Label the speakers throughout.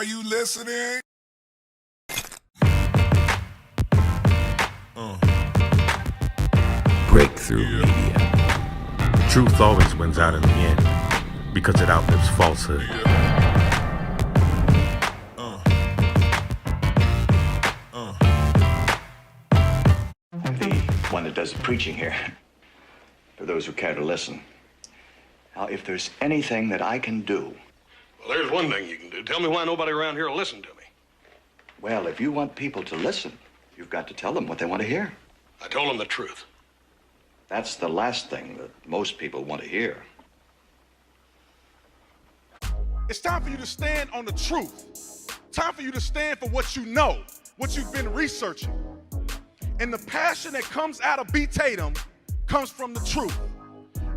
Speaker 1: Are you listening?
Speaker 2: Breakthrough Media. Truth always wins out in the end because it outlives falsehood.
Speaker 3: I'm the one that does the preaching here, for those who care to listen. Now, if there's anything that I can do...
Speaker 4: Well, there's one thing you can do. Tell me why nobody around here will listen to me.
Speaker 3: Well, if you want people to listen, you've got to tell them what they want to hear.
Speaker 4: I told them the truth.
Speaker 3: That's the last thing that most people want to hear.
Speaker 1: It's time for you to stand on the truth. Time for you to stand for what you know, what you've been researching. And the passion that comes out of B. Tatum comes from the truth.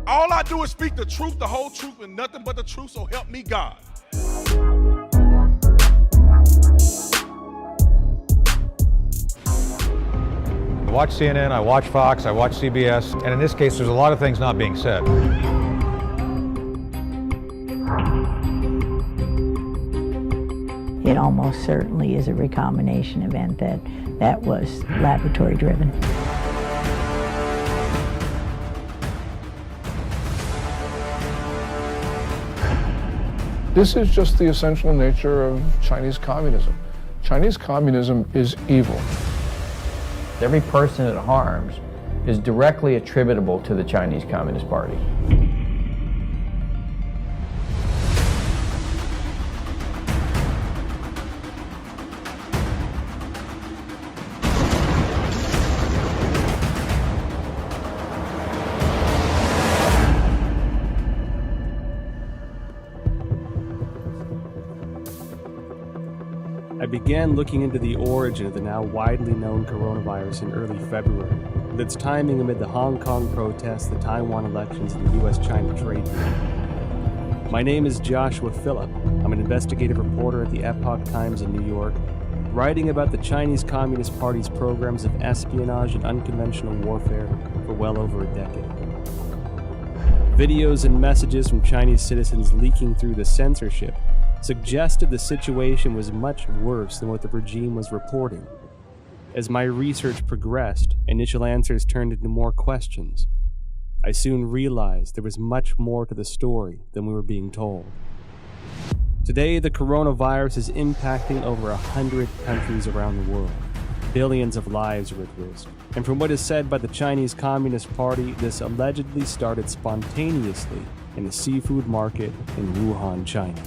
Speaker 1: All I do is speak the truth, the whole truth, and nothing but the truth, so help me God.
Speaker 5: I watch CNN, I watch Fox, I watch CBS, and in this case, there's a lot of things not being said.
Speaker 6: It almost certainly is a recombination event that was laboratory driven.
Speaker 7: This is just the essential nature of Chinese communism. Chinese communism is evil.
Speaker 8: Every person it harms is directly attributable to the Chinese Communist Party.
Speaker 9: I began looking into the origin of the now widely known coronavirus in early February, with its timing amid the Hong Kong protests, the Taiwan elections, and the US-China trade deal. My name is Joshua Phillip. I'm an investigative reporter at the Epoch Times in New York, writing about the Chinese Communist Party's programs of espionage and unconventional warfare for well over a decade. Videos and messages from Chinese citizens leaking through the censorship suggested the situation was much worse than what the regime was reporting. As my research progressed, initial answers turned into more questions. I soon realized there was much more to the story than we were being told. Today, the coronavirus is impacting over 100 countries around the world. Billions of lives are at risk. And from what is said by the Chinese Communist Party, this allegedly started spontaneously in the seafood market in Wuhan, China.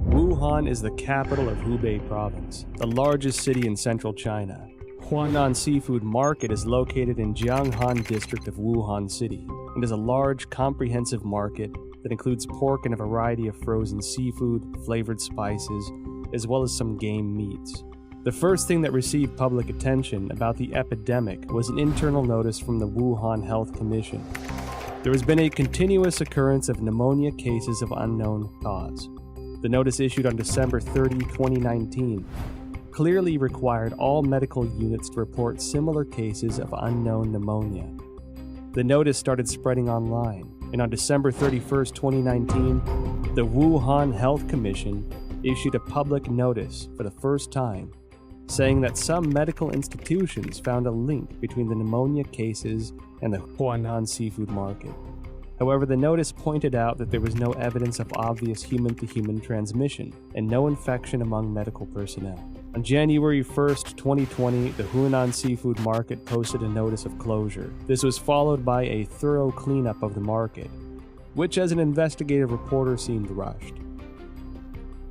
Speaker 9: Wuhan is the capital of Hubei province, the largest city in central China. Huanan Seafood Market is located in Jianghan district of Wuhan City and is a large, comprehensive market that includes pork and a variety of frozen seafood, flavored spices, as well as some game meats. The first thing that received public attention about the epidemic was an internal notice from the Wuhan Health Commission. There has been a continuous occurrence of pneumonia cases of unknown cause. The notice issued on December 30, 2019, clearly required all medical units to report similar cases of unknown pneumonia. The notice started spreading online, and on December 31, 2019, the Wuhan Health Commission issued a public notice for the first time, saying that some medical institutions found a link between the pneumonia cases and the Huanan seafood market. However, the notice pointed out that there was no evidence of obvious human-to-human transmission and no infection among medical personnel. On January 1st, 2020, the Huanan seafood market posted a notice of closure. This was followed by a thorough cleanup of the market, which as an investigative reporter seemed rushed.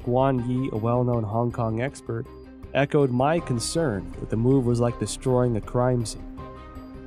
Speaker 9: Guan Yi, a well-known Hong Kong expert, echoed my concern that the move was like destroying a crime scene.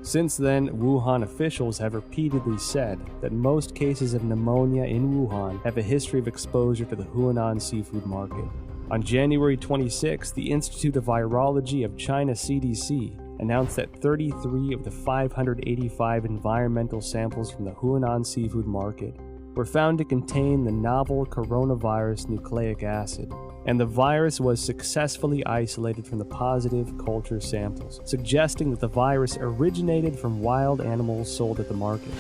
Speaker 9: Since then, Wuhan officials have repeatedly said that most cases of pneumonia in Wuhan have a history of exposure to the Huanan seafood market. On January 26, the Institute of Virology of China CDC announced that 33 of the 585 environmental samples from the Huanan seafood market were found to contain the novel coronavirus nucleic acid, and the virus was successfully isolated from the positive culture samples, suggesting that the virus originated from wild animals sold at the market.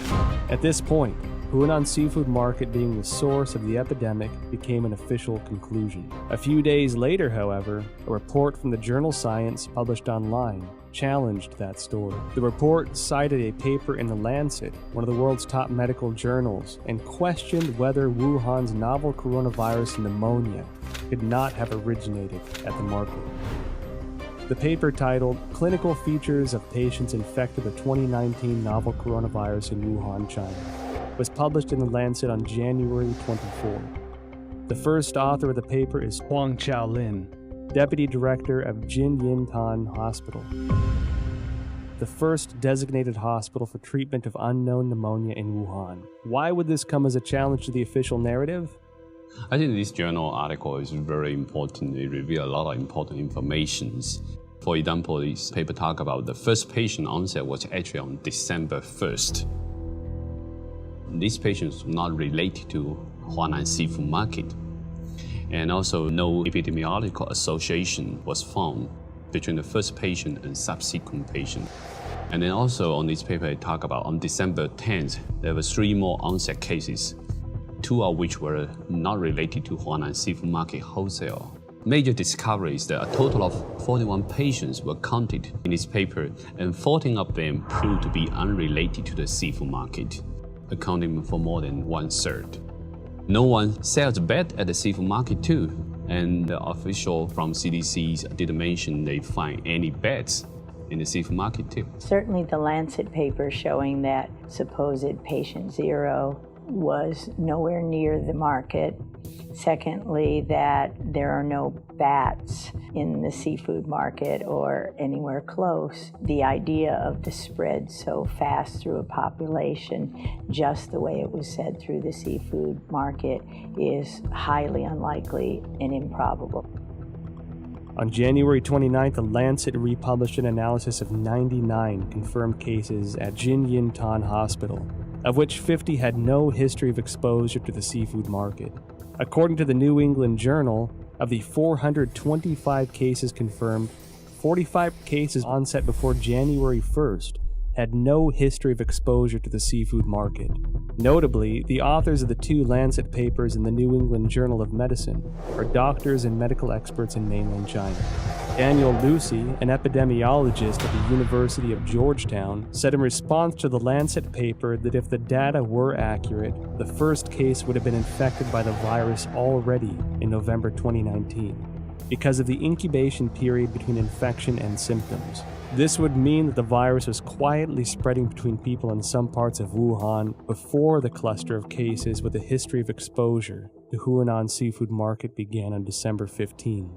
Speaker 9: At this point, Hunan Seafood Market being the source of the epidemic became an official conclusion. A few days later, however, a report from the journal Science published online challenged that story. The report cited a paper in The Lancet, one of the world's top medical journals, and questioned whether Wuhan's novel coronavirus pneumonia could not have originated at the market. The paper, titled Clinical Features of Patients Infected with 2019 Novel Coronavirus in Wuhan, China, was published in The Lancet on January 24. The first author of the paper is Huang Qiaolin, Deputy Director of Jinyintan Hospital, the first designated hospital for treatment of unknown pneumonia in Wuhan. Why would this come as a challenge to the official narrative?
Speaker 10: I think this journal article is very important. It reveals a lot of important information. For example, this paper talks about the first patient onset was actually on December 1st. These patients were not related to Huanan Seafood Market. And also no epidemiological association was found between the first patient and subsequent patient. And then also on this paper, I talk about on December 10th, there were 3 more onset cases, 2 of which were not related to Huanan Seafood Market wholesale. Major discovery is that a total of 41 patients were counted in this paper, and 14 of them proved to be unrelated to the seafood market, accounting for more than 1/3. No one sells bed at the seafood market too, and the official from CDC didn't mention they find any beds in the seafood market too.
Speaker 6: Certainly the Lancet paper showing that supposed patient 0 was nowhere near the market. Secondly, that there are no bats in the seafood market or anywhere close. The idea of the spread so fast through a population, just the way it was said through the seafood market, is highly unlikely and improbable.
Speaker 9: On January 29th, The Lancet republished an analysis of 99 confirmed cases at Jinyintan Hospital, of which 50 had no history of exposure to the seafood market. According to the New England Journal, of the 425 cases confirmed, 45 cases onset before January 1st had no history of exposure to the seafood market. Notably, the authors of the 2 Lancet papers in the New England Journal of Medicine are doctors and medical experts in mainland China. Daniel Lucy, an epidemiologist at the University of Georgetown, said in response to the Lancet paper that if the data were accurate, the first case would have been infected by the virus already in November 2019, because of the incubation period between infection and symptoms. This would mean that the virus was quietly spreading between people in some parts of Wuhan before the cluster of cases with a history of exposure to Hunan Seafood Market began on December 15.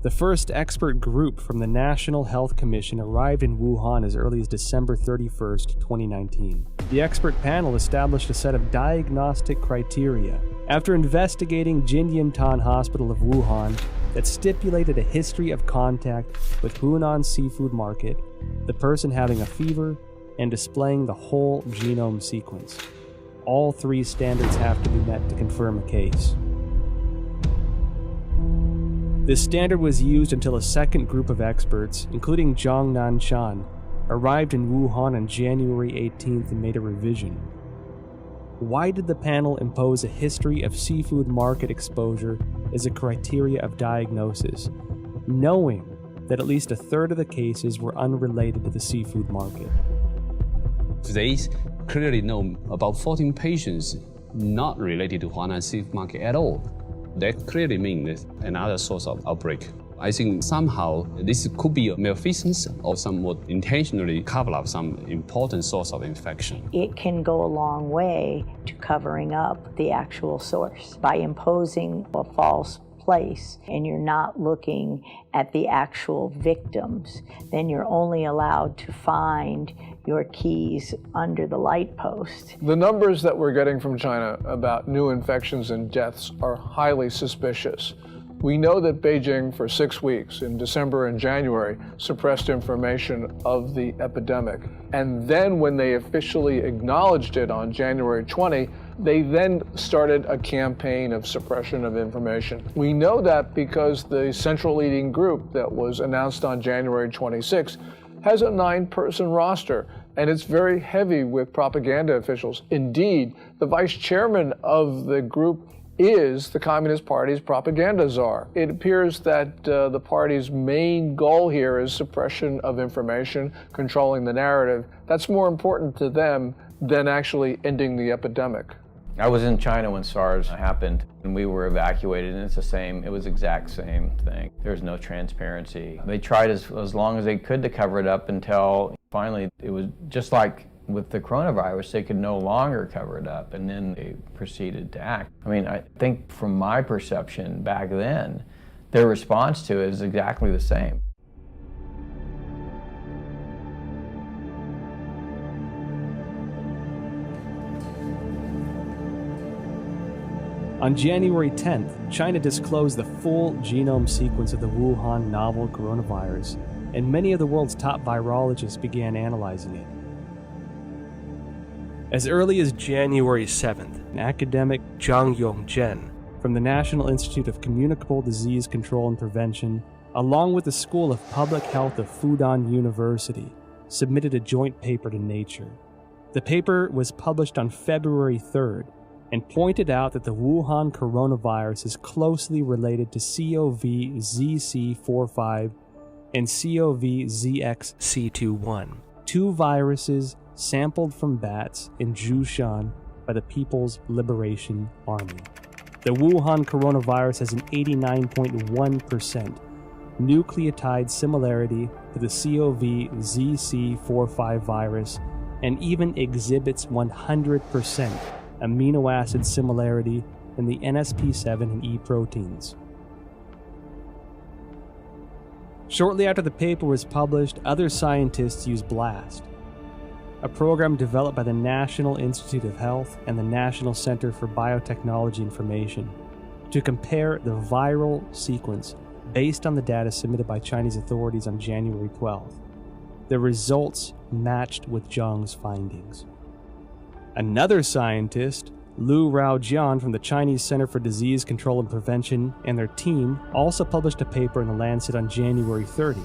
Speaker 9: The first expert group from the National Health Commission arrived in Wuhan as early as December 31st, 2019. The expert panel established a set of diagnostic criteria after investigating Jinyintan Hospital of Wuhan that stipulated a history of contact with Hunan Seafood Market, the person having a fever, and displaying the whole genome sequence. All 3 standards have to be met to confirm a case. This standard was used until a second group of experts, including Zhang Nanshan, arrived in Wuhan on January 18th and made a revision. Why did the panel impose a history of seafood market exposure as a criteria of diagnosis, knowing that at least 1/3 of the cases were unrelated to the seafood market?
Speaker 10: They clearly know about 14 patients not related to Huanan Seafood Market at all. That clearly means another source of outbreak. I think somehow this could be a malfeasance or somewhat intentionally cover up some important source of infection.
Speaker 6: It can go a long way to covering up the actual source by imposing a false place and you're not looking at the actual victims. Then you're only allowed to find your keys under the light post.
Speaker 7: The numbers that we're getting from China about new infections and deaths are highly suspicious. We know that Beijing, for 6 weeks in December and January, suppressed information of the epidemic. And then when they officially acknowledged it on January 20, they then started a campaign of suppression of information. We know that because the Central Leading Group that was announced on January 26 has a 9-person roster. and it's very heavy with propaganda officials. Indeed, the vice chairman of the group is the Communist Party's propaganda czar. It appears that the party's main goal here is suppression of information, controlling the narrative. That's more important to them than actually ending the epidemic.
Speaker 8: I was in China when SARS happened, and we were evacuated, and it was exact same thing. There was no transparency. They tried as long as they could to cover it up until finally it was just like with the coronavirus, they could no longer cover it up, and then they proceeded to act. I mean, I think from my perception back then, their response to it is exactly the same.
Speaker 9: On January 10th, China disclosed the full genome sequence of the Wuhan novel coronavirus, and many of the world's top virologists began analyzing it. As early as January 7th, academic Zhang Yongzhen from the National Institute of Communicable Disease Control and Prevention, along with the School of Public Health of Fudan University, submitted a joint paper to Nature. The paper was published on February 3rd and pointed out that the Wuhan coronavirus is closely related to CoV-ZC45 and CoV-ZXC21, two viruses sampled from bats in Zhoushan by the People's Liberation Army. The Wuhan coronavirus has an 89.1% nucleotide similarity to the CoV-ZC45 virus and even exhibits 100% amino acid similarity in the NSP7 and E proteins. Shortly after the paper was published, other scientists used BLAST, a program developed by the National Institute of Health and the National Center for Biotechnology Information, to compare the viral sequence based on the data submitted by Chinese authorities on January 12th. The results matched with Zhang's findings. Another scientist, Lu Raojian from the Chinese Center for Disease Control and Prevention, and their team also published a paper in The Lancet on January 30.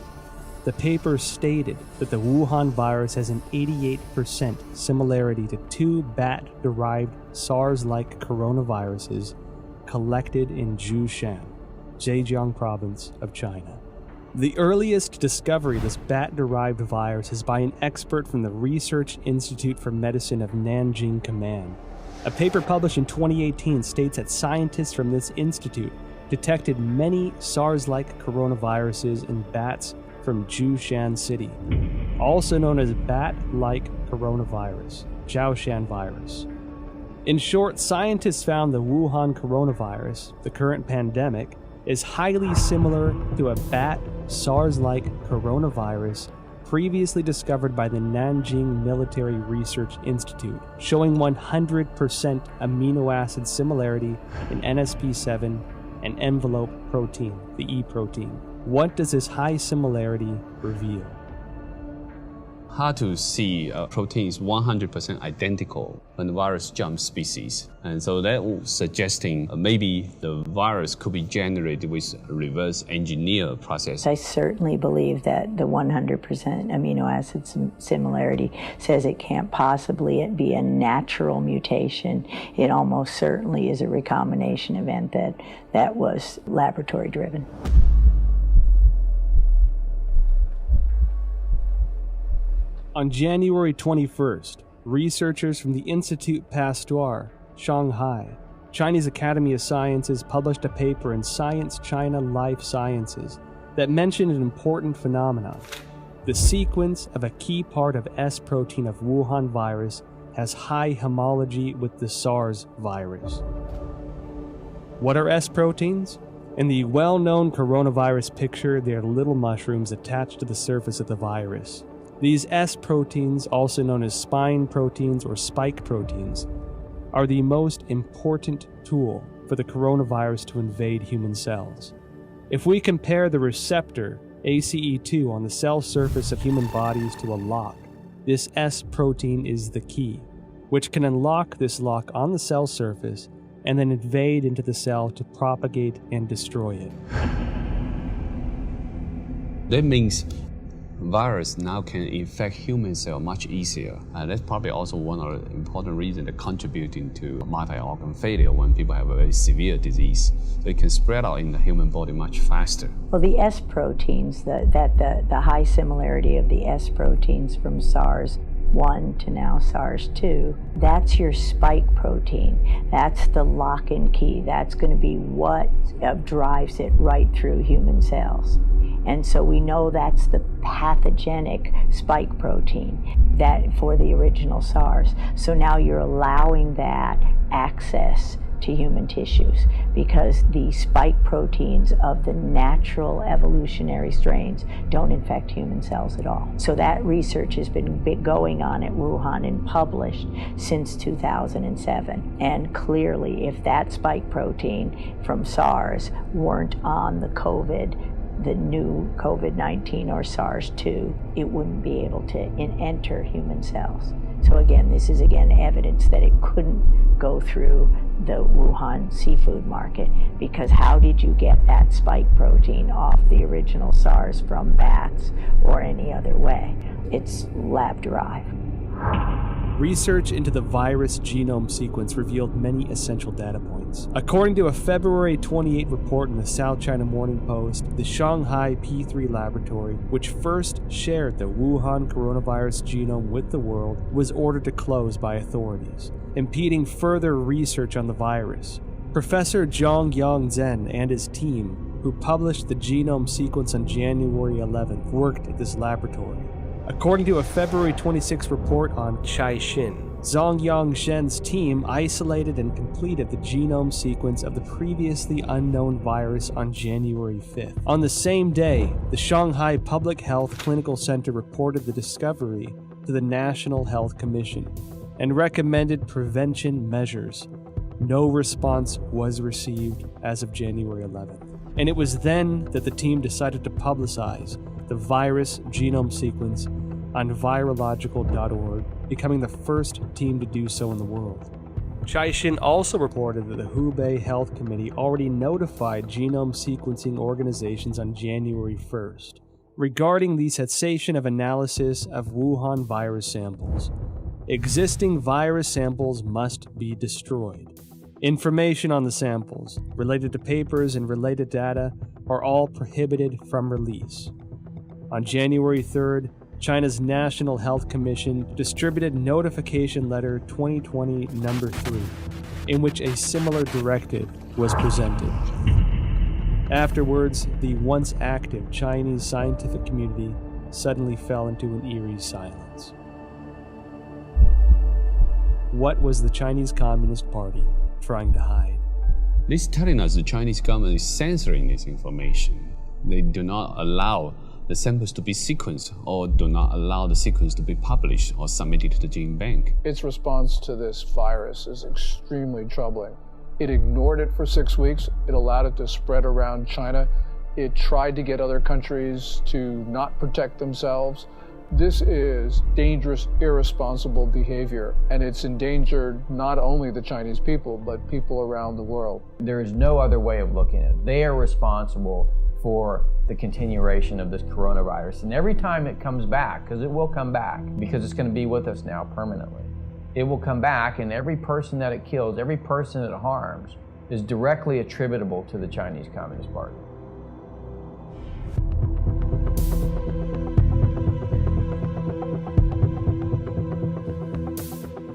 Speaker 9: The paper stated that the Wuhan virus has an 88% similarity to two bat-derived SARS-like coronaviruses collected in Zhoushan, Zhejiang province of China. The earliest discovery of this bat-derived virus is by an expert from the Research Institute for Medicine of Nanjing Command. A paper published in 2018 states that scientists from this institute detected many SARS-like coronaviruses in bats from Zhoushan City, also known as bat-like coronavirus, Zhoushan virus. In short, scientists found the Wuhan coronavirus, the current pandemic, is highly similar to a bat SARS-like coronavirus previously discovered by the Nanjing Military Research Institute, showing 100% amino acid similarity in NSP7 and envelope protein, the E protein. What does this high similarity reveal?
Speaker 10: Hard to see a protein is 100% identical when the virus jumps species. And so that was suggesting maybe the virus could be generated with a reverse engineer process.
Speaker 6: I certainly believe that the 100% amino acid similarity says it can't possibly be a natural mutation. It almost certainly is a recombination event that was laboratory driven.
Speaker 9: On January 21st, researchers from the Institut Pasteur, Shanghai, Chinese Academy of Sciences published a paper in Science China Life Sciences that mentioned an important phenomenon. The sequence of a key part of S protein of Wuhan virus has high homology with the SARS virus. What are S proteins? In the well-known coronavirus picture, they are little mushrooms attached to the surface of the virus. These S proteins, also known as spine proteins or spike proteins, are the most important tool for the coronavirus to invade human cells. If we compare the receptor ACE2 on the cell surface of human bodies to a lock, this S protein is the key, which can unlock this lock on the cell surface and then invade into the cell to propagate and destroy it.
Speaker 10: That means virus now can infect human cell much easier. That's probably also one of the important reasons that contributing to multi-organ failure when people have a very severe disease. So it can spread out in the human body much faster.
Speaker 6: Well, the S proteins, the high similarity of the S proteins from SARS-1 to now SARS-2, that's your spike protein. That's the lock and key. That's going to be what drives it right through human cells. And so we know that's the pathogenic spike protein that for the original SARS. So now you're allowing that access to human tissues because the spike proteins of the natural evolutionary strains don't infect human cells at all. So that research has been going on at Wuhan and published since 2007. And clearly, if that spike protein from SARS weren't on the new COVID-19 or SARS-2, it wouldn't be able to enter human cells. So again, this is evidence that it couldn't go through the Wuhan seafood market, because how did you get that spike protein off the original SARS from bats or any other way? It's lab-derived.
Speaker 9: Research into the virus genome sequence revealed many essential data points. According to a February 28 report in the South China Morning Post, the Shanghai P3 laboratory, which first shared the Wuhan coronavirus genome with the world, was ordered to close by authorities, impeding further research on the virus. Professor Zhongyang Zhen and his team, who published the genome sequence on January 11th, worked at this laboratory. According to a February 26 report on Caixin, Zhongyang Zhen's team isolated and completed the genome sequence of the previously unknown virus on January 5th. On the same day, the Shanghai Public Health Clinical Center reported the discovery to the National Health Commission and recommended prevention measures. No response was received as of January 11th. And it was then that the team decided to publicize the virus genome sequence on virological.org, becoming the first team to do so in the world. Caixin also reported that the Hubei Health Committee already notified genome sequencing organizations on January 1st regarding the cessation of analysis of Wuhan virus samples. Existing virus samples must be destroyed. Information on the samples, related to papers and related data, are all prohibited from release. On January 3rd, China's National Health Commission distributed Notification Letter 2020 number 3, in which a similar directive was presented. Afterwards, the once active Chinese scientific community suddenly fell into an eerie silence. What was the Chinese Communist Party trying to hide?
Speaker 10: This is telling us the Chinese government is censoring this information. They do not allow the samples to be sequenced or do not allow the sequence to be published or submitted to the gene bank.
Speaker 7: Its response to this virus is extremely troubling. It ignored it for 6 weeks. It allowed it to spread around China. It tried to get other countries to not protect themselves. This is dangerous, irresponsible behavior, and it's endangered not only the Chinese people, but people around the world.
Speaker 8: There is no other way of looking at it. They are responsible for the continuation of this coronavirus. And every time it comes back, because it will come back, because it's going to be with us now permanently, it will come back, and every person that it kills, every person that it harms, is directly attributable to the Chinese Communist Party.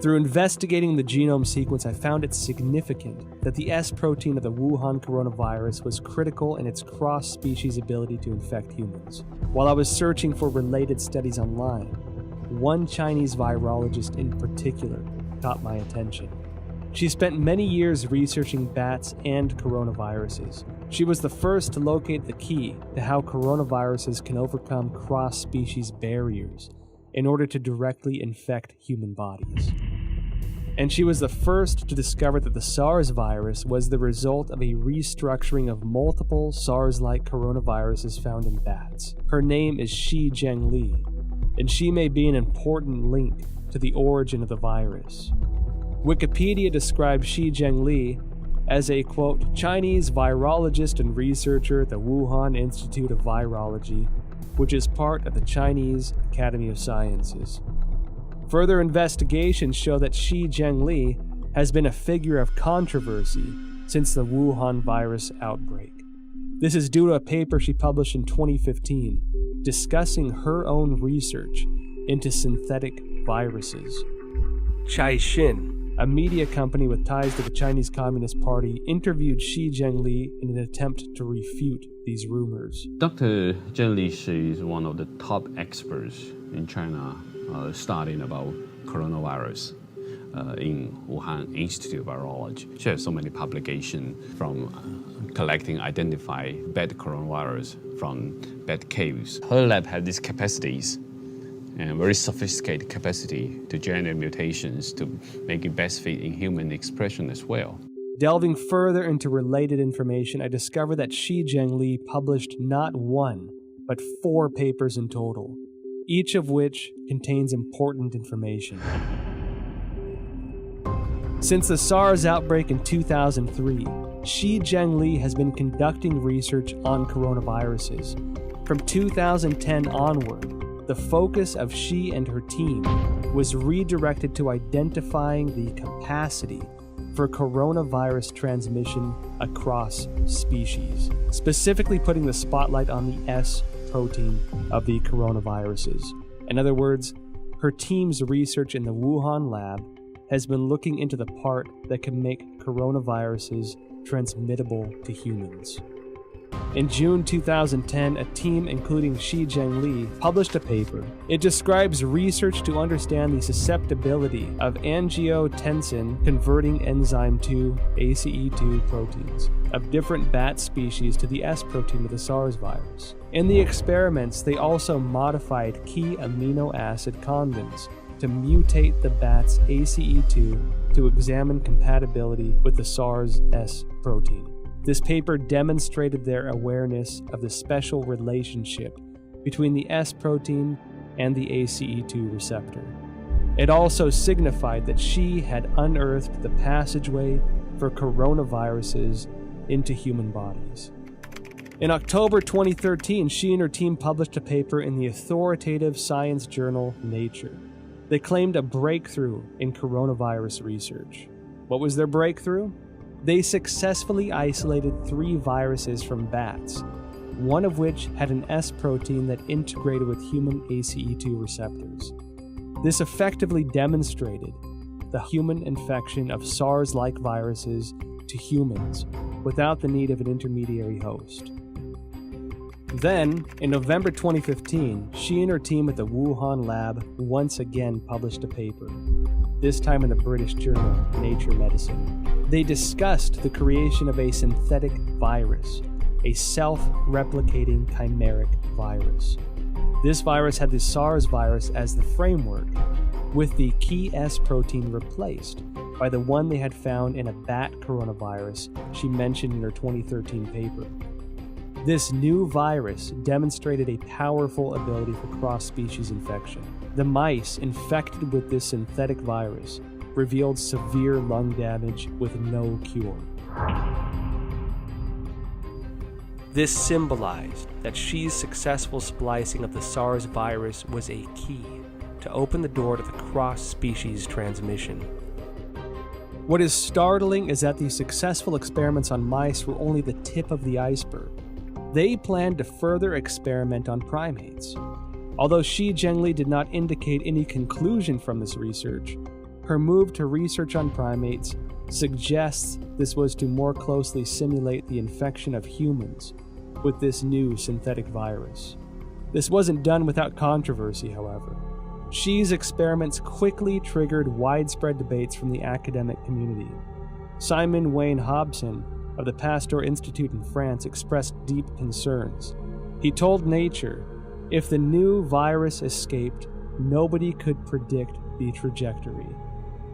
Speaker 9: Through investigating the genome sequence, I found it significant that the S protein of the Wuhan coronavirus was critical in its cross-species ability to infect humans. While I was searching for related studies online, one Chinese virologist in particular caught my attention. She spent many years researching bats and coronaviruses. She was the first to locate the key to how coronaviruses can overcome cross-species barriers in order to directly infect human bodies. And she was the first to discover that the SARS virus was the result of a restructuring of multiple SARS-like coronaviruses found in bats. Her name is Shi Zhengli, and she may be an important link to the origin of the virus. Wikipedia describes Shi Zhengli as a, quote, Chinese virologist and researcher at the Wuhan Institute of Virology, which is part of the Chinese Academy of Sciences. Further investigations show that Shi Zhengli has been a figure of controversy since the Wuhan virus outbreak. This is due to a paper she published in 2015 discussing her own research into synthetic viruses. Caixin, a media company with ties to the Chinese Communist Party, interviewed Shi Zhengli in an attempt to refute these rumors.
Speaker 10: Dr. Zhengli, she is one of the top experts in China studying about coronavirus in Wuhan Institute of Virology. She has so many publications from collecting, identify bad coronavirus from bad caves. Her lab has these capacities and very sophisticated capacity to generate mutations to make it best fit in human expression as well.
Speaker 9: Delving further into related information, I discovered that Shi Zhengli published not one, but 4 papers in total, each of which contains important information. Since the SARS outbreak in 2003, Shi Zhengli has been conducting research on coronaviruses. From 2010 onward, the focus of Shi and her team was redirected to identifying the capacity for coronavirus transmission across species, specifically putting the spotlight on the S protein of the coronaviruses. In other words, her team's research in the Wuhan lab has been looking into the part that can make coronaviruses transmittable to humans. In June 2010, a team including Shi Zhengli published a paper. It describes research to understand the susceptibility of angiotensin converting enzyme 2 ACE2 proteins of different bat species to the S protein of the SARS virus. In the experiments, they also modified key amino acid convents to mutate the bat's ACE2 to examine compatibility with the SARS S protein. This paper demonstrated their awareness of the special relationship between the S protein and the ACE2 receptor. It also signified that Shi had unearthed the passageway for coronaviruses into human bodies. In October 2013, Shi and her team published a paper in the authoritative science journal Nature. They claimed a breakthrough in coronavirus research. What was their breakthrough? They successfully isolated 3 viruses from bats, one of which had an S protein that integrated with human ACE2 receptors. This effectively demonstrated the human infection of SARS-like viruses to humans without the need of an intermediary host. Then, in November 2015, Shi and her team at the Wuhan lab once again published a paper, this time in the British journal Nature Medicine. They discussed the creation of a synthetic virus, a self-replicating chimeric virus. This virus had the SARS virus as the framework, with the key S protein replaced by the one they had found in a bat coronavirus she mentioned in her 2013 paper. This new virus demonstrated a powerful ability for cross-species infection. The mice infected with this synthetic virus revealed severe lung damage with no cure. This symbolized that Shi's successful splicing of the SARS virus was a key to open the door to the cross-species transmission. What is startling is that these successful experiments on mice were only the tip of the iceberg. They planned to further experiment on primates. Although Shi Zhengli did not indicate any conclusion from this research, her move to research on primates suggests this was to more closely simulate the infection of humans with this new synthetic virus. This wasn't done without controversy, however. Shi's experiments quickly triggered widespread debates from the academic community. Simon Wayne Hobson of the Pasteur Institute in France expressed deep concerns. He told Nature, if the new virus escaped, nobody could predict the trajectory.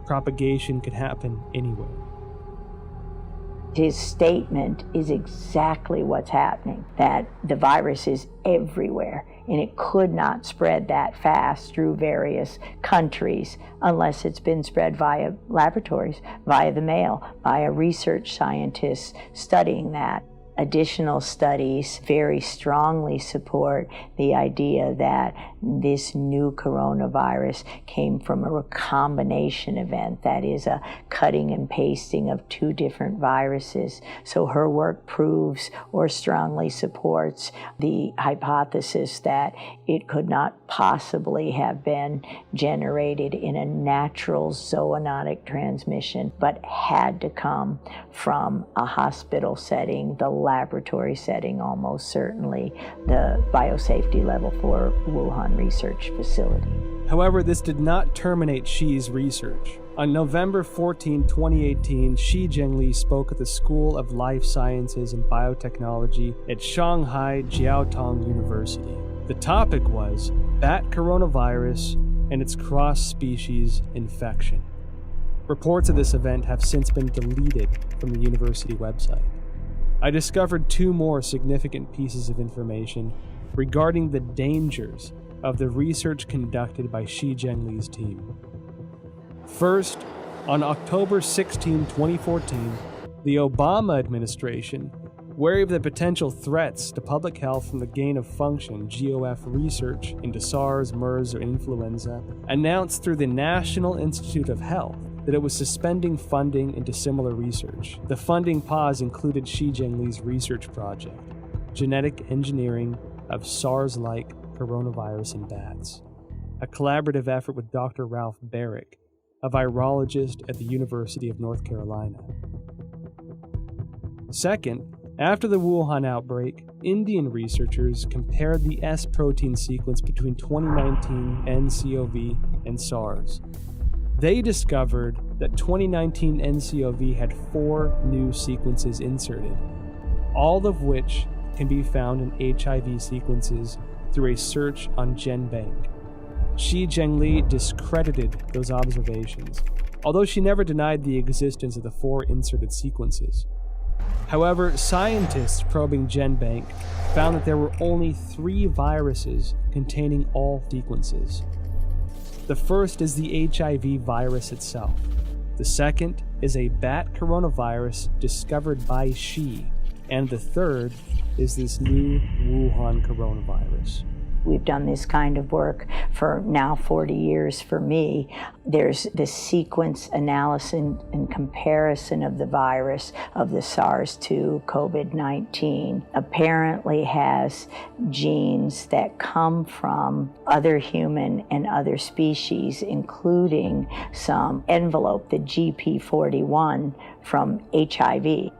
Speaker 9: Propagation could happen anywhere.
Speaker 6: His statement is exactly what's happening, that the virus is everywhere and it could not spread that fast through various countries unless it's been spread via laboratories, via the mail, via research scientists studying that. Additional studies very strongly support the idea that this new coronavirus came from a recombination event, that is, a cutting and pasting of two different viruses. So her work proves or strongly supports the hypothesis that it could not possibly have been generated in a natural zoonotic transmission, but had to come from a hospital setting, the laboratory setting, almost certainly the biosafety level 4 Wuhan research facility.
Speaker 9: However, this did not terminate Xi's research. On November 14, 2018, Xi Zhengli spoke at the School of Life Sciences and Biotechnology at Shanghai Jiaotong University. The topic was bat coronavirus and its cross-species infection. Reports of this event have since been deleted from the university website. I discovered two more significant pieces of information regarding the dangers of the research conducted by Xi Zhengli's team. First, on October 16, 2014, the Obama administration, wary of the potential threats to public health from the gain-of-function GOF research into SARS, MERS, or influenza, announced through the National Institute of Health that it was suspending funding into similar research. The funding pause included Xi Zhengli's research project, Genetic Engineering of SARS-like Coronavirus in Bats, a collaborative effort with Dr. Ralph Barrick, a virologist at the University of North Carolina. Second, after the Wuhan outbreak, Indian researchers compared the S protein sequence between 2019 nCoV and SARS. They discovered that 2019 nCoV had 4 new sequences inserted, all of which can be found in HIV sequences through a search on GenBank. Xi Zhengli discredited those observations, although she never denied the existence of the 4 inserted sequences. However, scientists probing GenBank found that there were only 3 viruses containing all sequences. The first is the HIV virus itself. The second is a bat coronavirus discovered by Xi. And the third is this new Wuhan coronavirus.
Speaker 6: We've done this kind of work for now 40 years for me. There's the sequence analysis and comparison of the virus of the SARS-2 COVID-19 apparently has genes that come from other human and other species, including some envelope, the GP41 from HIV.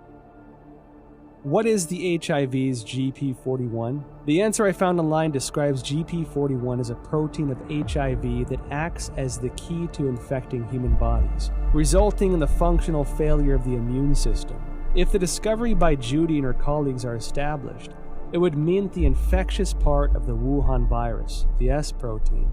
Speaker 9: What is the HIV's GP41? The answer I found online describes GP41 as a protein of HIV that acts as the key to infecting human bodies, resulting in the functional failure of the immune system. If the discovery by Judy and her colleagues are established, it would mean that the infectious part of the Wuhan virus, the S protein,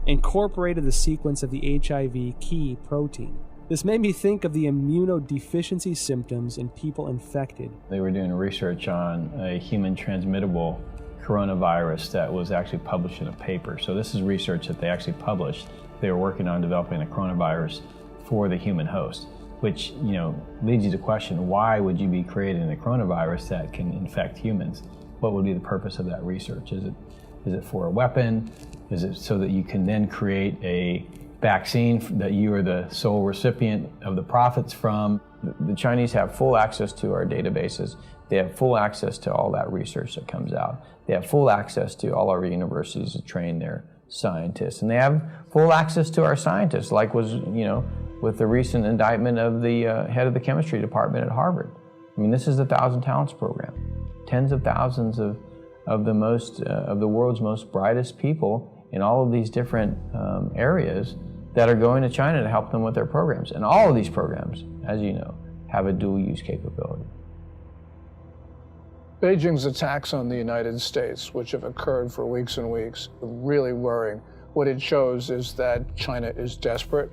Speaker 9: incorporated the sequence of the HIV key protein. This made me think of the immunodeficiency symptoms in people infected.
Speaker 8: They were doing research on a human transmittable coronavirus that was actually published in a paper. So this is research that they actually published. They were working on developing a coronavirus for the human host, which, leads you to question, why would you be creating a coronavirus that can infect humans? What would be the purpose of that research? Is it for a weapon? Is it so that you can then create a vaccine that you are the sole recipient of the profits from? The Chinese have full access to our databases. They have full access to all that research that comes out. They have full access to all our universities to train their scientists. And they have full access to our scientists, like was, with the recent indictment of the head of the chemistry department at Harvard. I mean, this is the 1,000 Talents program. Tens of thousands of the world's most brightest people in all of these different areas that are going to China to help them with their programs. And all of these programs, as you know, have a dual use capability.
Speaker 7: Beijing's attacks on the United States, which have occurred for weeks and weeks, are really worrying. What it shows is that China is desperate,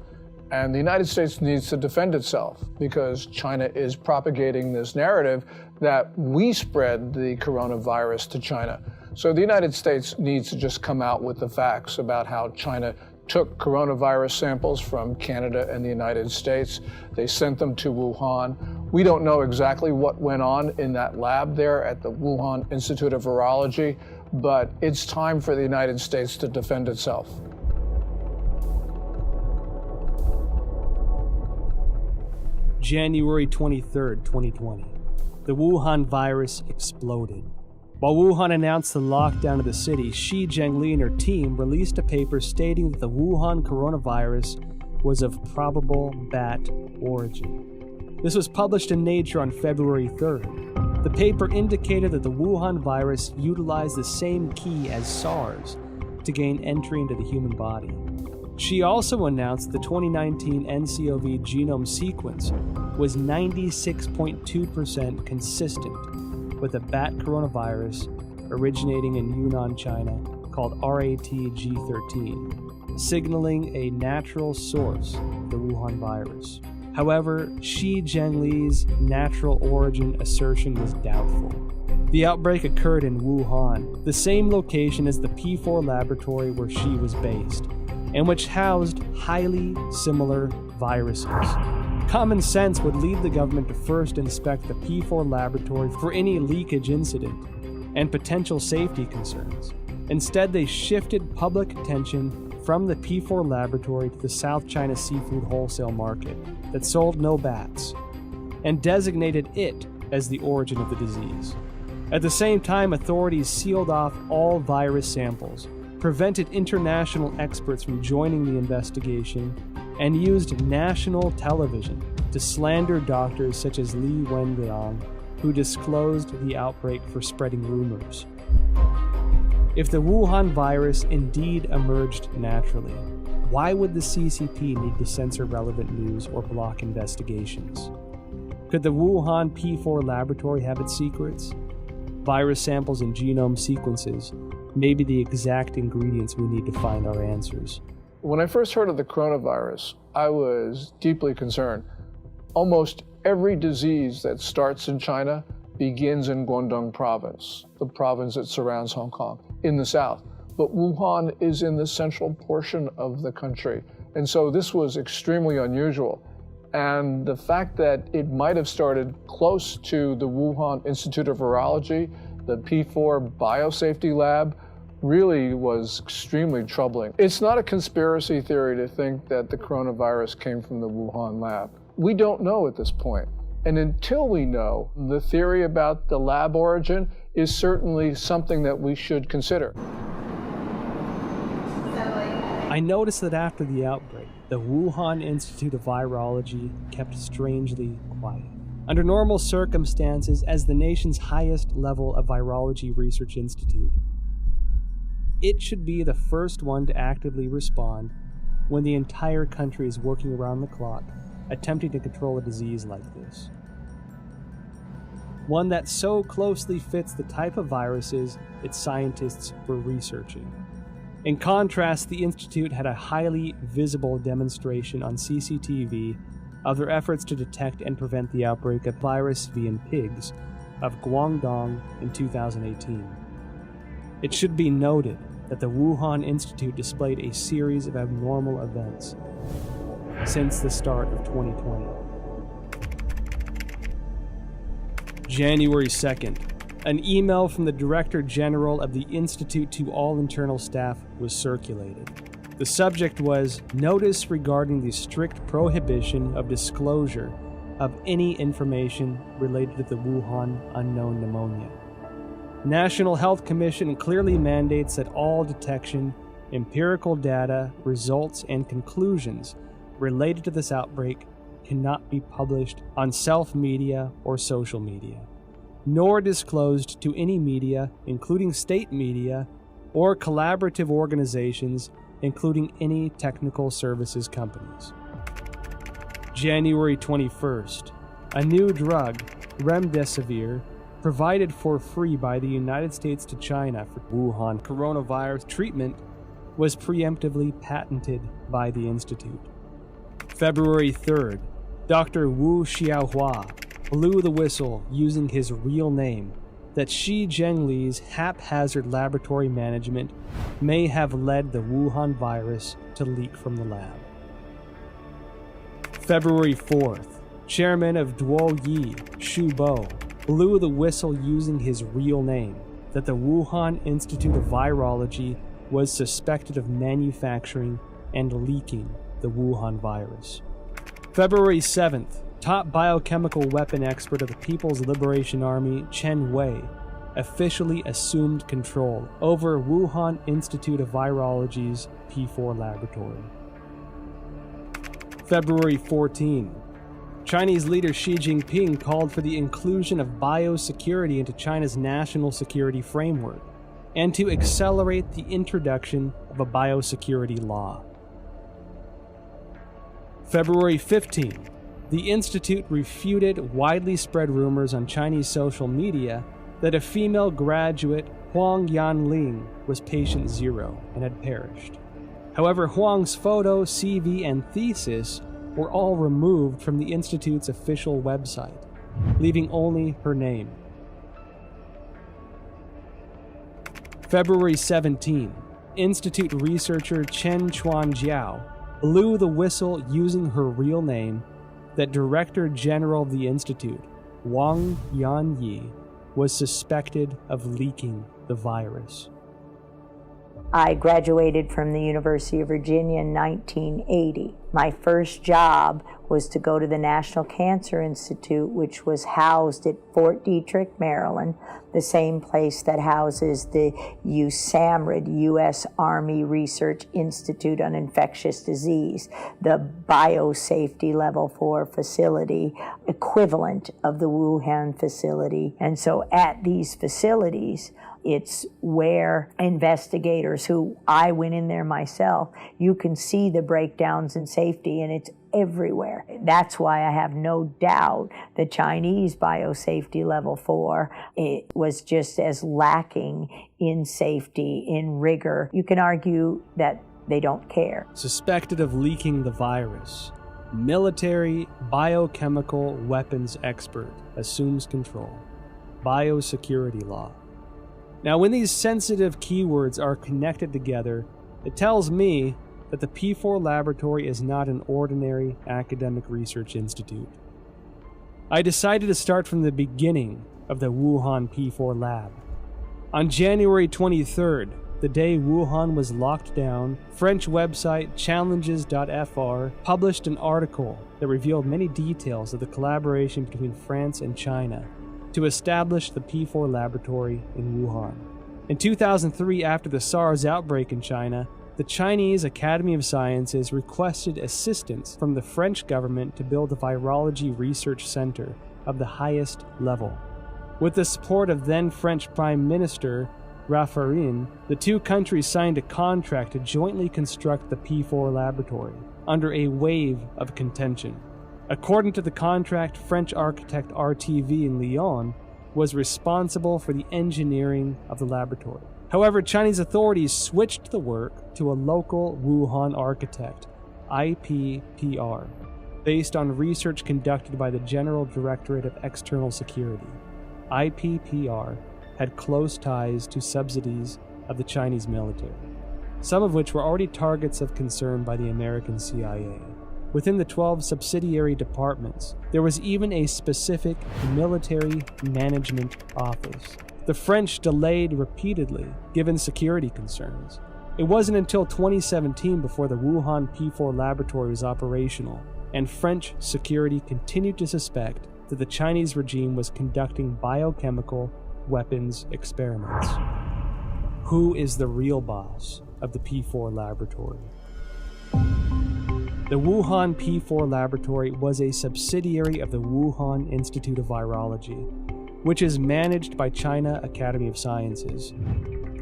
Speaker 7: and the United States needs to defend itself because China is propagating this narrative that we spread the coronavirus to China. So the United States needs to just come out with the facts about how China took coronavirus samples from Canada and the United States. They sent them to Wuhan. We don't know exactly what went on in that lab there at the Wuhan Institute of Virology, but it's time for the United States to defend itself.
Speaker 9: January 23rd, 2020. The Wuhan virus exploded. While Wuhan announced the lockdown of the city, Xi Zhengli and her team released a paper stating that the Wuhan coronavirus was of probable bat origin. This was published in Nature on February 3rd. The paper indicated that the Wuhan virus utilized the same key as SARS to gain entry into the human body. She also announced the 2019 nCoV genome sequence was 96.2% consistent with a bat coronavirus originating in Yunnan, China, called RATG13, signaling a natural source of the Wuhan virus. However, Xi Zhengli's natural origin assertion was doubtful. The outbreak occurred in Wuhan, the same location as the P4 laboratory where Xi was based, and which housed highly similar viruses. Common sense would lead the government to first inspect the P4 laboratory for any leakage incident and potential safety concerns. Instead, they shifted public attention from the P4 laboratory to the South China seafood wholesale market that sold no bats, and designated it as the origin of the disease. At the same time, authorities sealed off all virus samples, prevented international experts from joining the investigation, and used national television to slander doctors such as Li Wenliang, who disclosed the outbreak for spreading rumors. If the Wuhan virus indeed emerged naturally, why would the CCP need to censor relevant news or block investigations? Could the Wuhan P4 laboratory have its secrets? Virus samples and genome sequences may be the exact ingredients we need to find our answers.
Speaker 7: When I first heard of the coronavirus, I was deeply concerned. Almost every disease that starts in China begins in Guangdong province, the province that surrounds Hong Kong, in the south. But Wuhan is in the central portion of the country. And so this was extremely unusual. And the fact that it might have started close to the Wuhan Institute of Virology, the P4 biosafety lab, really was extremely troubling. It's not a conspiracy theory to think that the coronavirus came from the Wuhan lab. We don't know at this point. And until we know, the theory about the lab origin is certainly something that we should consider.
Speaker 9: I noticed that after the outbreak, the Wuhan Institute of Virology kept strangely quiet. Under normal circumstances, as the nation's highest level of virology research institute, it should be the first one to actively respond when the entire country is working around the clock, attempting to control a disease like this. One that so closely fits the type of viruses its scientists were researching. In contrast, the Institute had a highly visible demonstration on CCTV of their efforts to detect and prevent the outbreak of virus V in pigs of Guangdong in 2018. It should be noted that the Wuhan Institute displayed a series of abnormal events since the start of 2020. January 2nd, an email from the Director General of the Institute to all internal staff was circulated. The subject was notice regarding the strict prohibition of disclosure of any information related to the Wuhan unknown pneumonia. National Health Commission clearly mandates that all detection, empirical data, results, and conclusions related to this outbreak cannot be published on self-media or social media, nor disclosed to any media, including state media, or collaborative organizations, including any technical services companies. January 21st, a new drug, remdesivir, provided for free by the United States to China for Wuhan coronavirus treatment, was preemptively patented by the Institute. February 3rd, Dr. Wu Xiaohua blew the whistle using his real name that Xi Zhengli's haphazard laboratory management may have led the Wuhan virus to leak from the lab. February 4th, Chairman of Duo Yi, Shu Bo, blew the whistle using his real name that the Wuhan Institute of Virology was suspected of manufacturing and leaking the Wuhan virus. February 7th, top biochemical weapon expert of the People's Liberation Army, Chen Wei, officially assumed control over Wuhan Institute of Virology's P4 laboratory. February 14. Chinese leader Xi Jinping called for the inclusion of biosecurity into China's national security framework and to accelerate the introduction of a biosecurity law. February 15. The Institute refuted widely spread rumors on Chinese social media that a female graduate, Huang Yanling, was patient zero and had perished. However, Huang's photo, CV, and thesis were all removed from the Institute's official website, leaving only her name. February 17. Institute researcher Chen Chuanjiao blew the whistle using her real name that Director General of the Institute, Wang Yanyi, was suspected of leaking the virus.
Speaker 6: I graduated from the University of Virginia in 1980. My first job was to go to the National Cancer Institute, which was housed at Fort Detrick, Maryland, the same place that houses the USAMRIID, U.S. Army Research Institute on Infectious Disease, the biosafety level 4 facility, equivalent of the Wuhan facility. And so at these facilities, it's where investigators who I went in there myself, you can see the breakdowns in safety, and it's everywhere. That's why I have no doubt the Chinese biosafety level 4, it was just as lacking in safety, in rigor. You can argue that they don't care.
Speaker 9: Suspected of leaking the virus, military biochemical weapons expert assumes control. Biosecurity law. Now, when these sensitive keywords are connected together, it tells me that the P4 laboratory is not an ordinary academic research institute. I decided to start from the beginning of the Wuhan P4 lab. On January 23rd, the day Wuhan was locked down, French website challenges.fr published an article that revealed many details of the collaboration between France and China to establish the P4 laboratory in Wuhan. In 2003, after the SARS outbreak in China, the Chinese Academy of Sciences requested assistance from the French government to build a virology research center of the highest level. With the support of then French Prime Minister Raffarin, the two countries signed a contract to jointly construct the P4 laboratory under a wave of contention. According to the contract, French architect RTV in Lyon was responsible for the engineering of the laboratory. However, Chinese authorities switched the work to a local Wuhan architect, IPPR, based on research conducted by the General Directorate of External Security. IPPR had close ties to subsidies of the Chinese military, some of which were already targets of concern by the American CIA. Within the 12 subsidiary departments, there was even a specific military management office. The French delayed repeatedly, given security concerns. It wasn't until 2017 before the Wuhan P4 laboratory was operational, and French security continued to suspect that the Chinese regime was conducting biochemical weapons experiments. Who is the real boss of the P4 laboratory? The Wuhan P4 laboratory was a subsidiary of the Wuhan Institute of Virology, which is managed by China Academy of Sciences.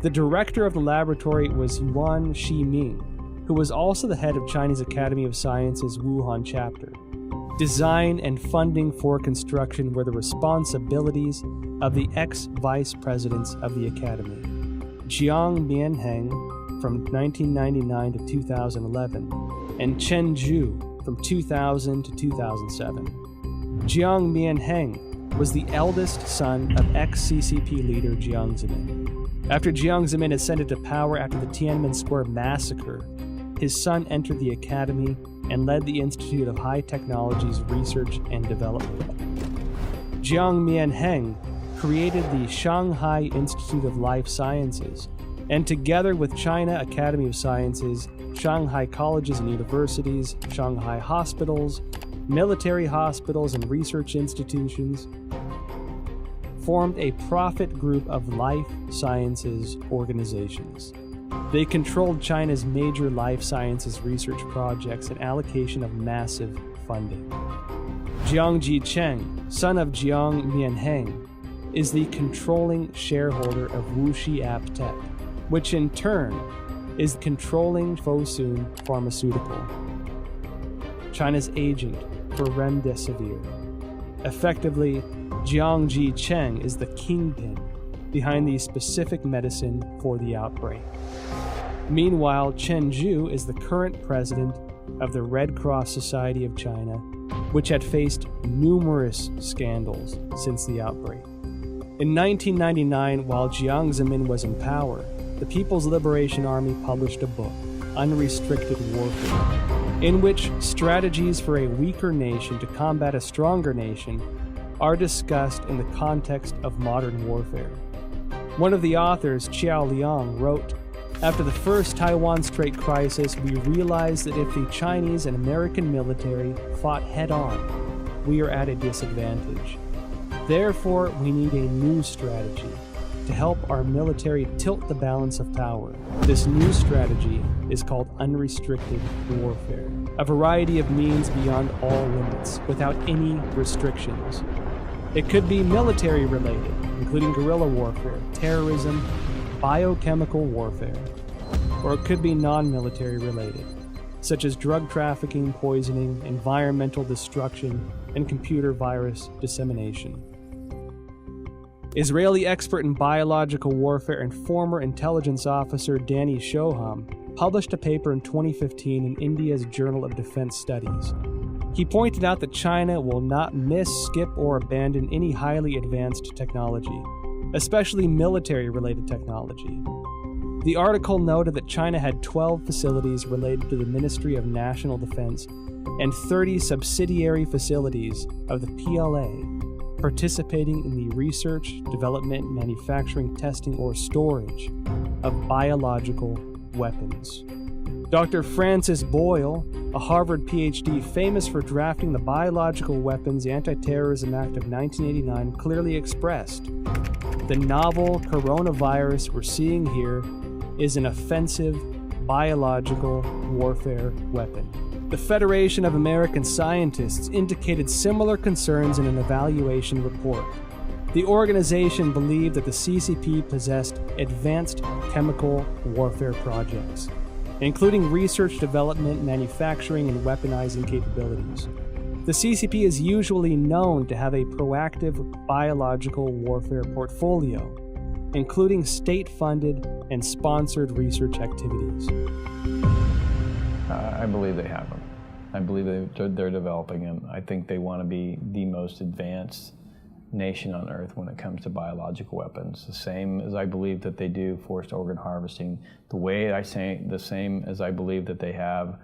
Speaker 9: The director of the laboratory was Yuan Shiming, who was also the head of China's Academy of Sciences Wuhan chapter. Design and funding for construction were the responsibilities of the ex-vice presidents of the academy, Jiang Mianheng from 1999 to 2011, and Chen Zhu from 2000 to 2007. Jiang Mianheng was the eldest son of ex-CCP leader Jiang Zemin. After Jiang Zemin ascended to power after the Tiananmen Square massacre, his son entered the academy and led the Institute of High Technology's research and development. Jiang Mianheng created the Shanghai Institute of Life Sciences, and together with China Academy of Sciences, Shanghai colleges and universities, Shanghai hospitals, military hospitals, and research institutions, formed a profit group of life sciences organizations. They controlled China's major life sciences research projects and allocation of massive funding. Jiang Jicheng, son of Jiang Mianheng, is the controlling shareholder of Wuxi AppTec, which in turn is controlling Fosun Pharmaceutical, China's agent for Remdesivir. Effectively, Jiang Jicheng is the kingpin behind the specific medicine for the outbreak. Meanwhile, Chen Zhu is the current president of the Red Cross Society of China, which had faced numerous scandals since the outbreak. In 1999, while Jiang Zemin was in power, the People's Liberation Army published a book, Unrestricted Warfare, in which strategies for a weaker nation to combat a stronger nation are discussed in the context of modern warfare. One of the authors, Qiao Liang, wrote, "After the first Taiwan Strait crisis, we realized that if the Chinese and American military fought head-on, we are at a disadvantage. Therefore, we need a new strategy to help our military tilt the balance of power. This new strategy is called unrestricted warfare, a variety of means beyond all limits, without any restrictions. It could be military related, including guerrilla warfare, terrorism, biochemical warfare, or it could be non-military related, such as drug trafficking, poisoning, environmental destruction, and computer virus dissemination." Israeli expert in biological warfare and former intelligence officer Danny Shoham published a paper in 2015 in India's Journal of Defense Studies. He pointed out that China will not miss, skip, or abandon any highly advanced technology, especially military-related technology. The article noted that China had 12 facilities related to the Ministry of National Defense and 30 subsidiary facilities of the PLA participating in the research, development, manufacturing, testing, or storage of biological weapons. Dr. Francis Boyle, a Harvard PhD famous for drafting the Biological Weapons Anti-Terrorism Act of 1989, clearly expressed, "The novel coronavirus we're seeing here is an offensive biological warfare weapon." The Federation of American Scientists indicated similar concerns in an evaluation report. The organization believed that the CCP possessed advanced chemical warfare projects, including research, development, manufacturing, and weaponizing capabilities. The CCP is usually known to have a proactive biological warfare portfolio, including state-funded and sponsored research activities.
Speaker 8: I believe they have them. I believe they're developing them. I think they want to be the most advanced nation on earth when it comes to biological weapons. The same as I believe that they do forced organ harvesting. The same as I believe that they have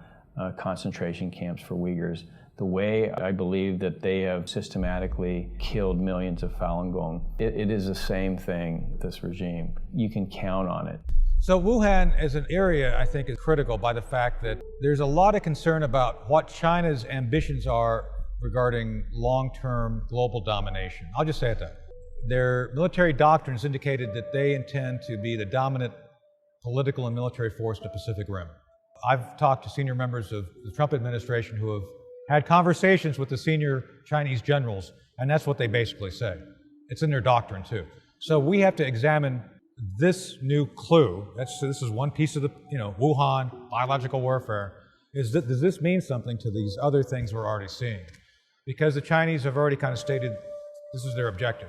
Speaker 8: concentration camps for Uyghurs. The way I believe that they have systematically killed millions of Falun Gong. It is the same thing, this regime. You can count on it.
Speaker 5: So Wuhan as an area, I think, is critical by the fact that there's a lot of concern about what China's ambitions are regarding long-term global domination. I'll just say it that. Their military doctrines indicated that they intend to be the dominant political and military force in the Pacific Rim. I've talked to senior members of the Trump administration who have had conversations with the senior Chinese generals, and that's what they basically say. It's in their doctrine, too. So we have to examine this new clue. This is one piece of the, Wuhan, biological warfare. Does this mean something to these other things we're already seeing? Because the Chinese have already kind of stated this is their objective.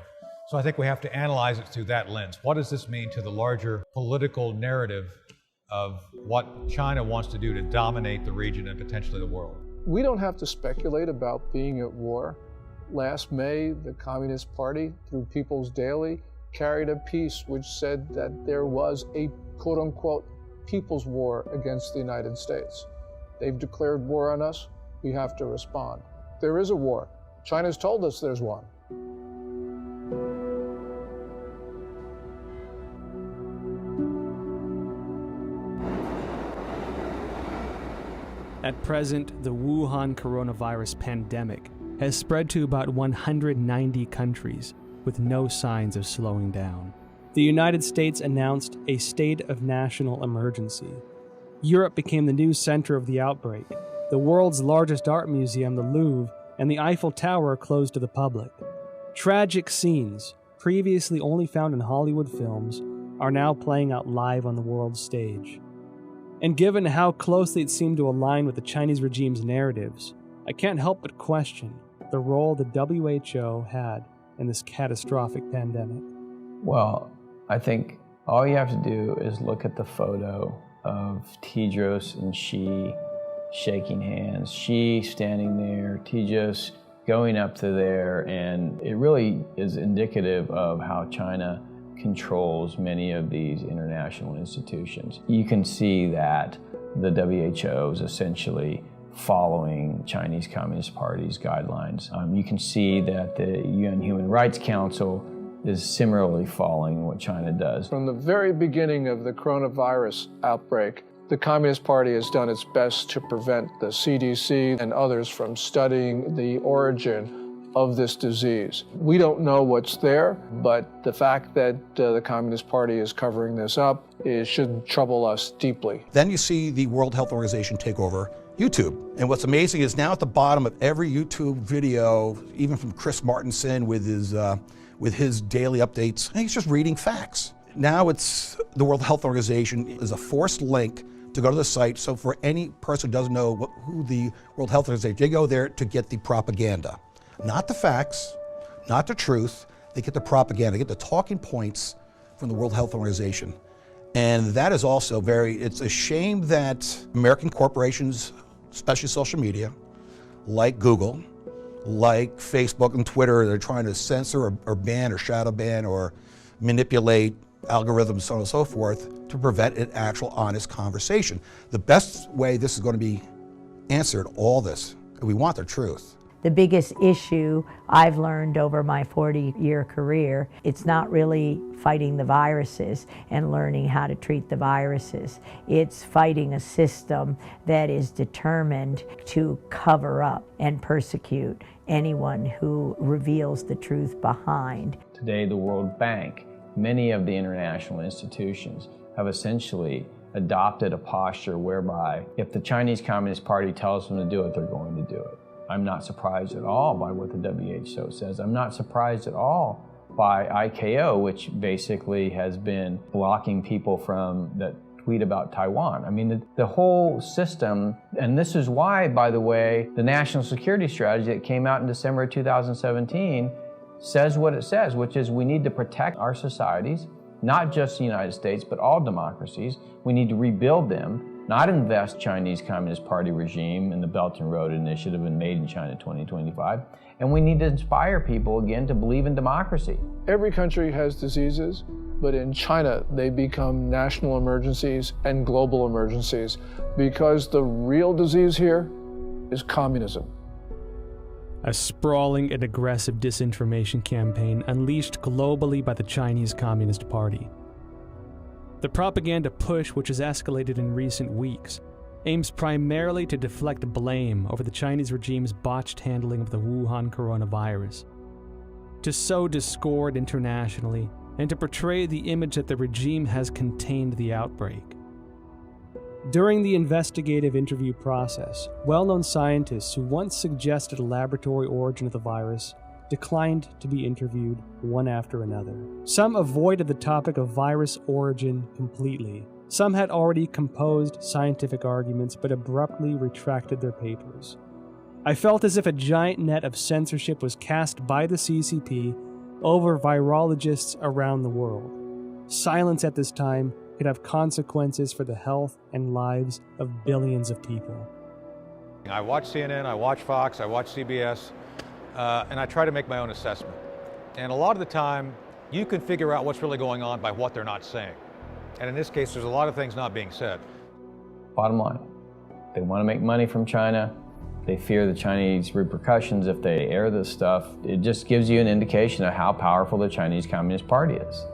Speaker 5: So I think we have to analyze it through that lens. What does this mean to the larger political narrative of what China wants to do to dominate the region and potentially the world?
Speaker 7: We don't have to speculate about being at war. Last May, the Communist Party, through People's Daily, carried a piece which said that there was a quote-unquote people's war against the United States. They've declared war on us. We have to respond. There is a war. China's told us there's one.
Speaker 9: At present, the Wuhan coronavirus pandemic has spread to about 190 countries with no signs of slowing down. The United States announced a state of national emergency. Europe became the new center of the outbreak. The world's largest art museum, the Louvre, and the Eiffel Tower closed to the public. Tragic scenes, previously only found in Hollywood films, are now playing out live on the world stage. And given how closely it seemed to align with the Chinese regime's narratives, I can't help but question the role the WHO had in this catastrophic pandemic.
Speaker 8: Well, I think all you have to do is look at the photo of Tedros and Xi shaking hands, Xi standing there, Tedros going up to there, and it really is indicative of how China controls many of these international institutions. You can see that the WHO is essentially following Chinese Communist Party's guidelines. You can see that the UN Human Rights Council is similarly following what China does.
Speaker 7: From the very beginning of the coronavirus outbreak, the Communist Party has done its best to prevent the CDC and others from studying the origin of this disease. We don't know what's there, but the fact that the Communist Party is covering this up should trouble us deeply.
Speaker 11: Then you see the World Health Organization take over YouTube. And what's amazing is now at the bottom of every YouTube video, even from Chris Martenson with his daily updates, he's just reading facts. Now it's the World Health Organization is a forced link to go to the site. So for any person who doesn't know who the World Health Organization, they go there to get the propaganda. Not the facts, not the truth. They get the propaganda, they get the talking points from the World Health Organization. And that is also it's a shame that American corporations, especially social media, like Google, like Facebook and Twitter, they're trying to censor or ban or shadow ban or manipulate algorithms, so on and so forth, to prevent an actual honest conversation. The best way this is going to be answered, all this, we want the truth.
Speaker 6: The biggest issue I've learned over my 40-year career, it's not really fighting the viruses and learning how to treat the viruses. It's fighting a system that is determined to cover up and persecute anyone who reveals the truth behind.
Speaker 8: Today, the World Bank, many of the international institutions have essentially adopted a posture whereby if the Chinese Communist Party tells them to do it, they're going to do it. I'm not surprised at all by what the WHO says. I'm not surprised at all by ICAO, which basically has been blocking people from that tweet about Taiwan. I mean, the whole system, and this is why, by the way, the national security strategy that came out in December of 2017 says what it says, which is we need to protect our societies, not just the United States, but all democracies. We need to rebuild them, not invest Chinese Communist Party regime in the Belt and Road Initiative and Made in China 2025. And we need to inspire people again to believe in democracy.
Speaker 7: Every country has diseases, but in China, they become national emergencies and global emergencies because the real disease here is communism.
Speaker 9: A sprawling and aggressive disinformation campaign unleashed globally by the Chinese Communist Party. The propaganda push, which has escalated in recent weeks, aims primarily to deflect blame over the Chinese regime's botched handling of the Wuhan coronavirus, to sow discord internationally, and to portray the image that the regime has contained the outbreak. During the investigative interview process, well-known scientists who once suggested a laboratory origin of the virus declined to be interviewed one after another. Some avoided the topic of virus origin completely. Some had already composed scientific arguments but abruptly retracted their papers. I felt as if a giant net of censorship was cast by the CCP over virologists around the world. Silence at this time could have consequences for the health and lives of billions of people.
Speaker 5: I watch CNN, I watch Fox, I watch CBS, and I try to make my own assessment. And a lot of the time, you can figure out what's really going on by what they're not saying. And in this case, there's a lot of things not being said.
Speaker 8: Bottom line, They want to make money from China. They fear the Chinese repercussions if they air this stuff. It just gives you an indication of how powerful the Chinese Communist Party is.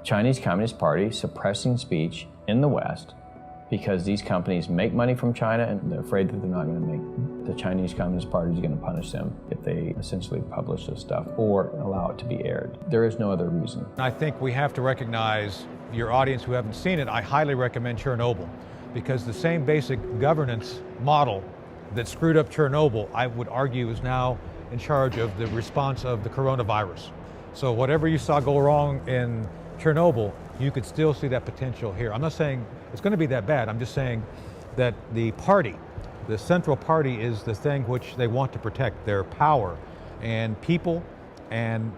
Speaker 8: Chinese Communist Party suppressing speech in the West because these companies make money from China and they're afraid that they're not going to make, the Chinese Communist Party is going to punish them if they essentially publish this stuff or allow it to be aired. There is no other reason.
Speaker 5: I think we have to recognize, your audience who haven't seen it, I highly recommend Chernobyl, because the same basic governance model that screwed up Chernobyl, I would argue, is now in charge of the response of the coronavirus. So whatever you saw go wrong in Chernobyl, you could still see that potential here. I'm not saying it's going to be that bad. I'm just saying that the party, the central party, is the thing which they want to protect, their power. And people and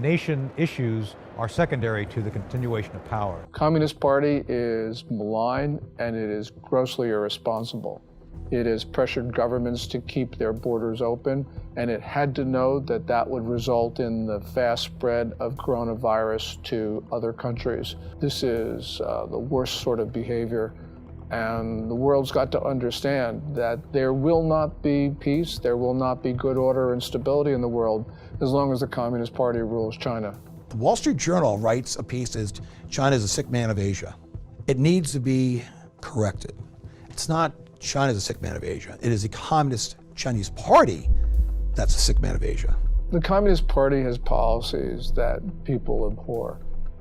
Speaker 5: nation issues are secondary to the continuation of power.
Speaker 7: Communist Party is malign and it is grossly irresponsible. It has pressured governments to keep their borders open, and it had to know that that would result in the fast spread of coronavirus to other countries. This is the worst sort of behavior, and the world's got to understand that there will not be peace, there will not be good order and stability in the world as long as the Communist Party rules China.
Speaker 11: The Wall Street Journal writes a piece as China is a sick man of Asia. It needs to be corrected. It's not China is a sick man of Asia. It is the Communist Chinese Party that's a sick man of Asia.
Speaker 7: The Communist Party has policies that people abhor.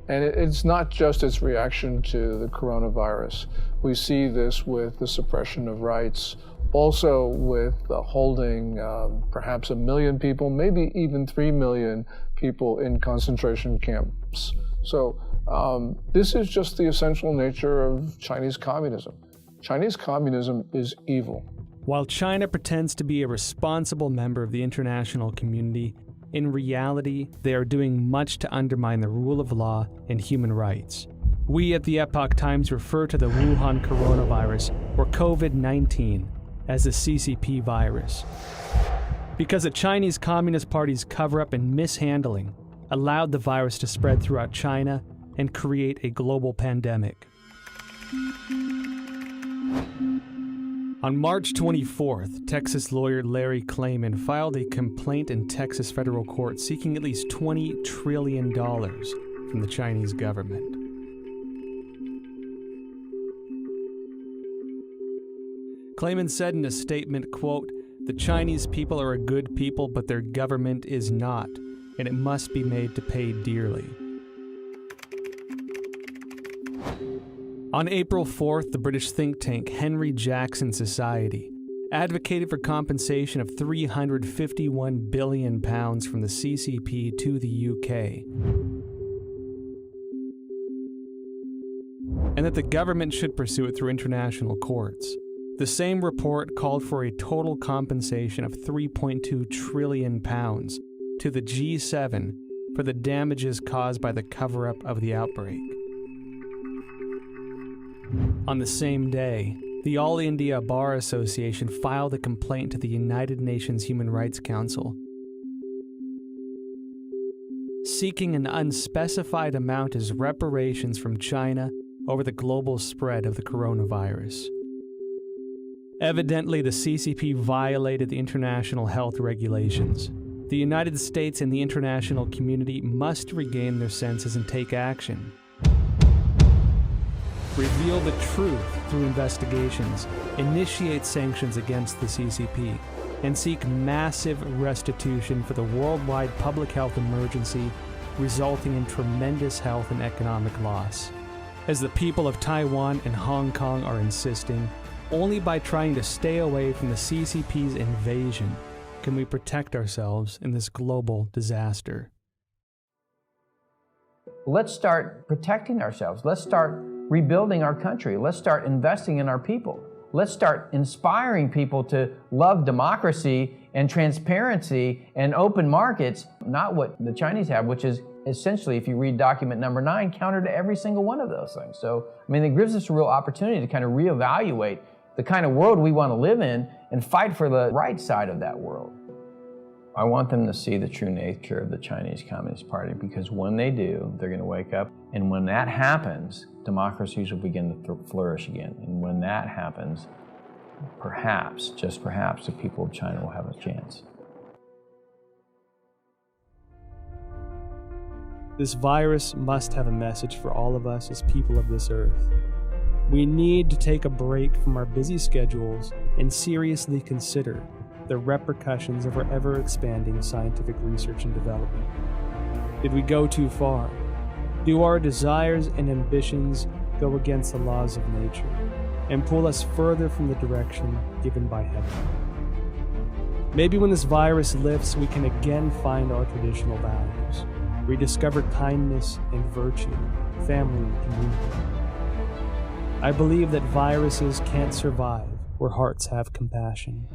Speaker 7: And it's not just its reaction to the coronavirus. We see this with the suppression of rights, also with holding perhaps 1 million people, maybe even 3 million people in concentration camps. So this is just the essential nature of Chinese communism. Chinese communism is evil.
Speaker 9: While China pretends to be a responsible member of the international community, in reality, they are doing much to undermine the rule of law and human rights. We at the Epoch Times refer to the Wuhan coronavirus, or COVID-19, as the CCP virus, because the Chinese Communist Party's cover-up and mishandling allowed the virus to spread throughout China and create a global pandemic. On March 24th, Texas lawyer Larry Klayman filed a complaint in Texas federal court seeking at least $20 trillion from the Chinese government. Klayman said in a statement, quote, "The Chinese people are a good people, but their government is not, and it must be made to pay dearly." On April 4th, the British think tank Henry Jackson Society advocated for compensation of £351 billion from the CCP to the UK, and that the government should pursue it through international courts. The same report called for a total compensation of £3.2 trillion to the G7 for the damages caused by the cover-up of the outbreak. On the same day, the All India Bar Association filed a complaint to the United Nations Human Rights Council, seeking an unspecified amount as reparations from China over the global spread of the coronavirus. Evidently, the CCP violated the international health regulations. The United States and the international community must regain their senses and take action. Reveal the truth through investigations, initiate sanctions against the CCP, and seek massive restitution for the worldwide public health emergency resulting in tremendous health and economic loss. As the people of Taiwan and Hong Kong are insisting, only by trying to stay away from the CCP's invasion can we protect ourselves in this global disaster.
Speaker 8: Let's start protecting ourselves. Let's start rebuilding our country. Let's start investing in our people. Let's start inspiring people to love democracy and transparency and open markets, not what the Chinese have, which is essentially, if you read document number 9, counter to every single one of those things. So, I mean, it gives us a real opportunity to kind of reevaluate the kind of world we want to live in and fight for the right side of that world. I want them to see the true nature of the Chinese Communist Party, because when they do, they're going to wake up. And when that happens, democracies will begin to flourish again. And when that happens, perhaps, just perhaps, the people of China will have a chance.
Speaker 9: This virus must have a message for all of us as people of this earth. We need to take a break from our busy schedules and seriously consider the repercussions of our ever-expanding scientific research and development. Did we go too far? Do our desires and ambitions go against the laws of nature and pull us further from the direction given by heaven? Maybe when this virus lifts, we can again find our traditional values, rediscover kindness and virtue, family and community. I believe that viruses can't survive where hearts have compassion.